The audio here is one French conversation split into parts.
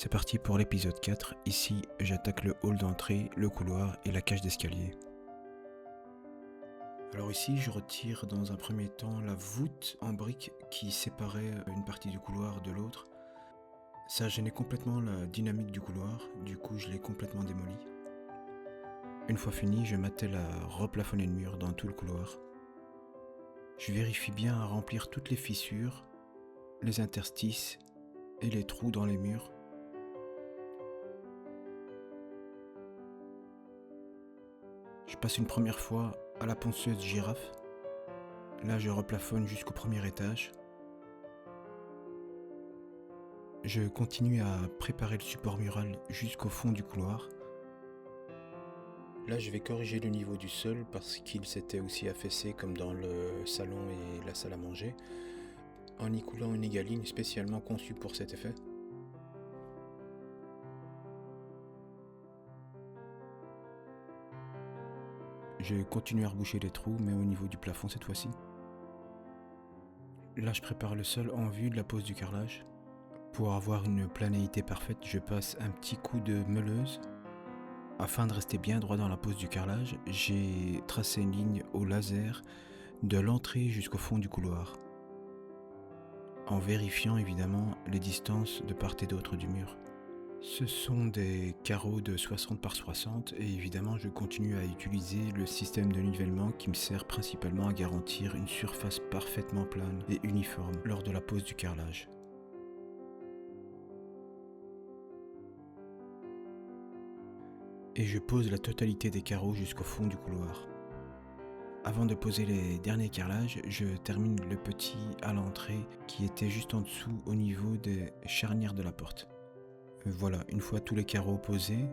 C'est parti pour l'épisode 4. Ici, j'attaque le hall d'entrée, le couloir et la cage d'escalier. Alors ici, je retire dans un premier temps la voûte en briques qui séparait une partie du couloir de l'autre. Ça gênait complètement la dynamique du couloir, du coup je l'ai complètement démoli. Une fois fini, je m'attelle à replafonner le mur dans tout le couloir. Je vérifie bien à remplir toutes les fissures, les interstices et les trous dans les murs. Je passe une première fois à la ponceuse girafe. Là, je replafonne jusqu'au premier étage. Je continue à préparer le support mural jusqu'au fond du couloir. Là, je vais corriger le niveau du sol parce qu'il s'était aussi affaissé comme dans le salon et la salle à manger, en y coulant une égaline spécialement conçue pour cet effet. Je continue à reboucher les trous, mais au niveau du plafond cette fois-ci. Là, je prépare le sol en vue de la pose du carrelage. Pour avoir une planéité parfaite, je passe un petit coup de meuleuse. Afin de rester bien droit dans la pose du carrelage, j'ai tracé une ligne au laser de l'entrée jusqu'au fond du couloir, en vérifiant évidemment les distances de part et d'autre du mur. Ce sont des carreaux de 60 par 60 et évidemment je continue à utiliser le système de nivellement qui me sert principalement à garantir une surface parfaitement plane et uniforme lors de la pose du carrelage. Et je pose la totalité des carreaux jusqu'au fond du couloir. Avant de poser les derniers carrelages, je termine le petit à l'entrée qui était juste en dessous au niveau des charnières de la porte. Voilà, une fois tous les carreaux posés,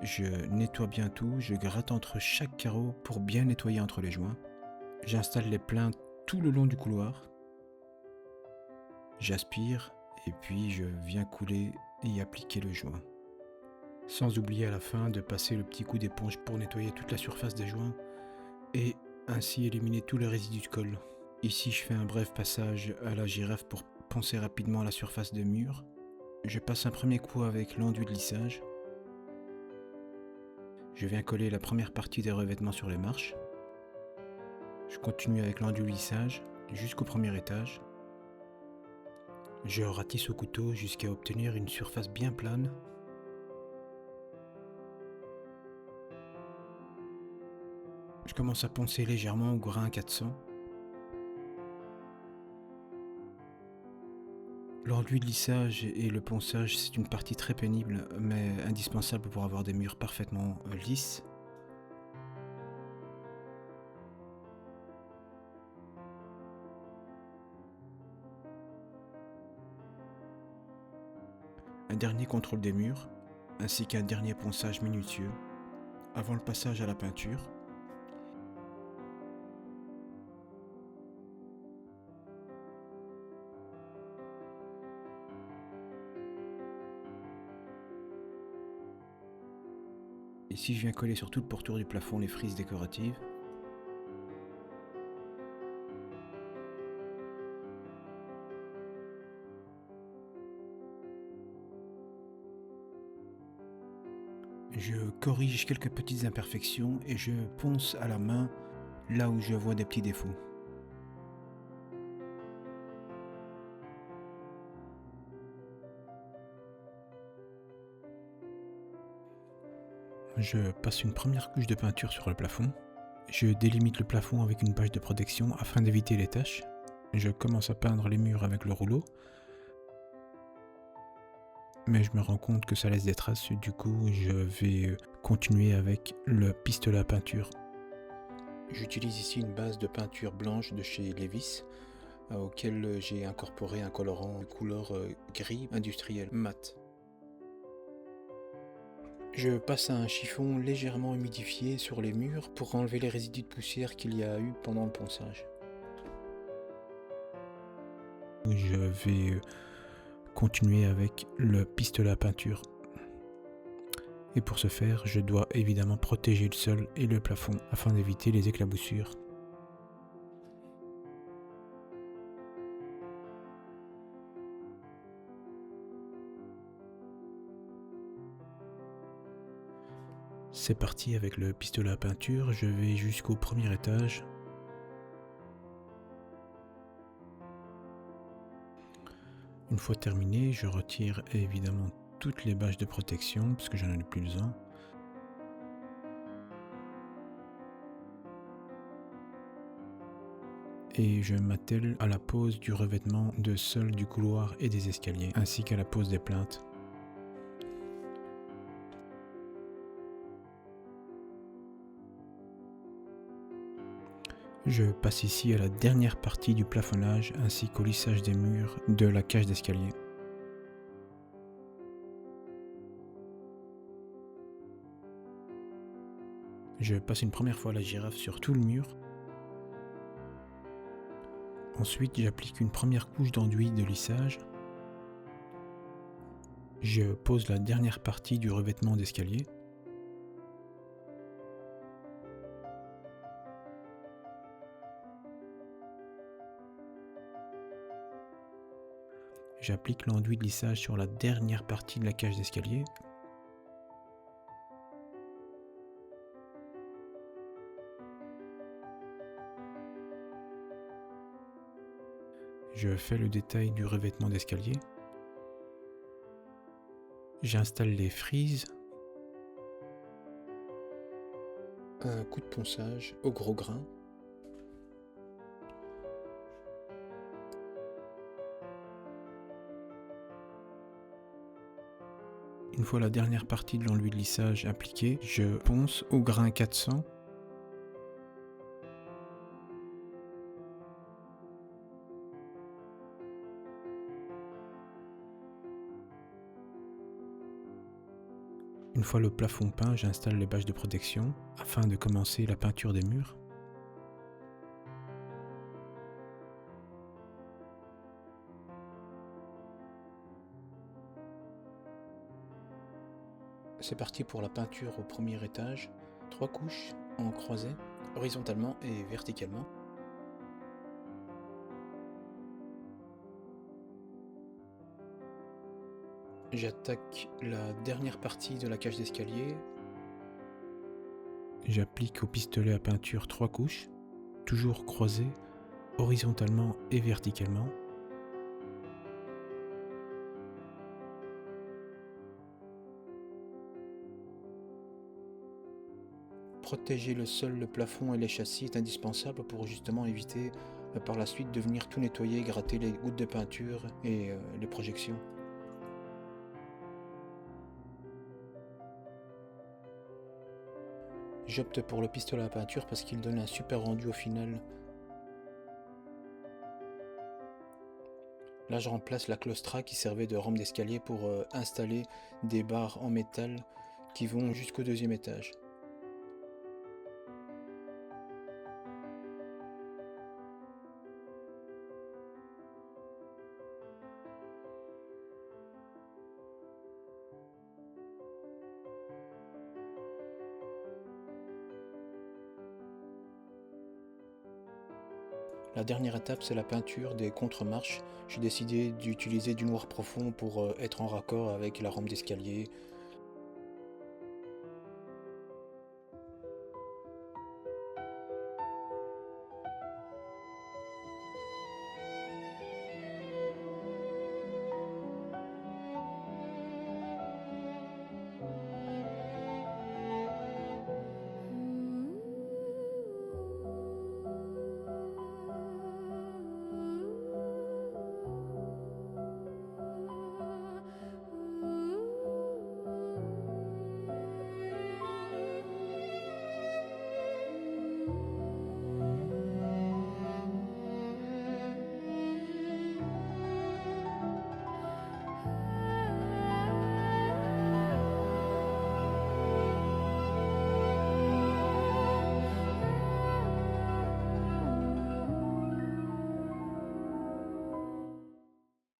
je nettoie bien tout, je gratte entre chaque carreau pour bien nettoyer entre les joints. J'installe les pleins tout le long du couloir. J'aspire et puis je viens couler et appliquer le joint. Sans oublier à la fin de passer le petit coup d'éponge pour nettoyer toute la surface des joints et ainsi éliminer tous les résidus de colle. Ici, je fais un bref passage à la girafe pour poncer rapidement la surface des murs. Je passe un premier coup avec l'enduit de lissage. Je viens coller la première partie des revêtements sur les marches. Je continue avec l'enduit de lissage jusqu'au premier étage. Je ratisse au couteau jusqu'à obtenir une surface bien plane. Je commence à poncer légèrement au grain 400. L'enduit de lissage et le ponçage, c'est une partie très pénible, mais indispensable pour avoir des murs parfaitement lisses. Un dernier contrôle des murs, ainsi qu'un dernier ponçage minutieux, avant le passage à la peinture. Ici, je viens coller sur toute pourtour du plafond les frises décoratives. Je corrige quelques petites imperfections et je ponce à la main là où je vois des petits défauts. Je passe une première couche de peinture sur le plafond. Je délimite le plafond avec une bâche de protection afin d'éviter les taches. Je commence à peindre les murs avec le rouleau. Mais je me rends compte que ça laisse des traces, du coup je vais continuer avec le pistolet à peinture. J'utilise ici une base de peinture blanche de chez Levi's, auquel j'ai incorporé un colorant de couleur gris industriel mat. Je passe un chiffon légèrement humidifié sur les murs pour enlever les résidus de poussière qu'il y a eu pendant le ponçage. Je vais continuer avec le pistolet à peinture. Et pour ce faire, je dois évidemment protéger le sol et le plafond afin d'éviter les éclaboussures. C'est parti avec le pistolet à peinture, je vais jusqu'au premier étage. Une fois terminé, je retire évidemment toutes les bâches de protection parce que j'en ai plus besoin. Et je m'attelle à la pose du revêtement de sol du couloir et des escaliers, ainsi qu'à la pose des plinthes. Je passe ici à la dernière partie du plafonnage ainsi qu'au lissage des murs de la cage d'escalier. Je passe une première fois la girafe sur tout le mur. Ensuite, j'applique une première couche d'enduit de lissage. Je pose la dernière partie du revêtement d'escalier. J'applique l'enduit de lissage sur la dernière partie de la cage d'escalier. Je fais le détail du revêtement d'escalier. J'installe les frises. Un coup de ponçage au gros grain. Une fois la dernière partie de l'enduit de lissage appliquée, je ponce au grain 400. Une fois le plafond peint, j'installe les bâches de protection afin de commencer la peinture des murs. C'est parti pour la peinture au premier étage. 3 couches en croisée, horizontalement et verticalement. J'attaque la dernière partie de la cage d'escalier. J'applique au pistolet à peinture 3 couches, toujours croisées, horizontalement et verticalement. Protéger le sol, le plafond et les châssis est indispensable pour justement éviter par la suite de venir tout nettoyer, gratter les gouttes de peinture et les projections. J'opte pour le pistolet à peinture parce qu'il donne un super rendu au final. Là, je remplace la claustra qui servait de rampe d'escalier pour installer des barres en métal qui vont jusqu'au deuxième étage. La dernière étape, c'est la peinture des contre-marches. J'ai décidé d'utiliser du noir profond pour être en raccord avec la rampe d'escalier,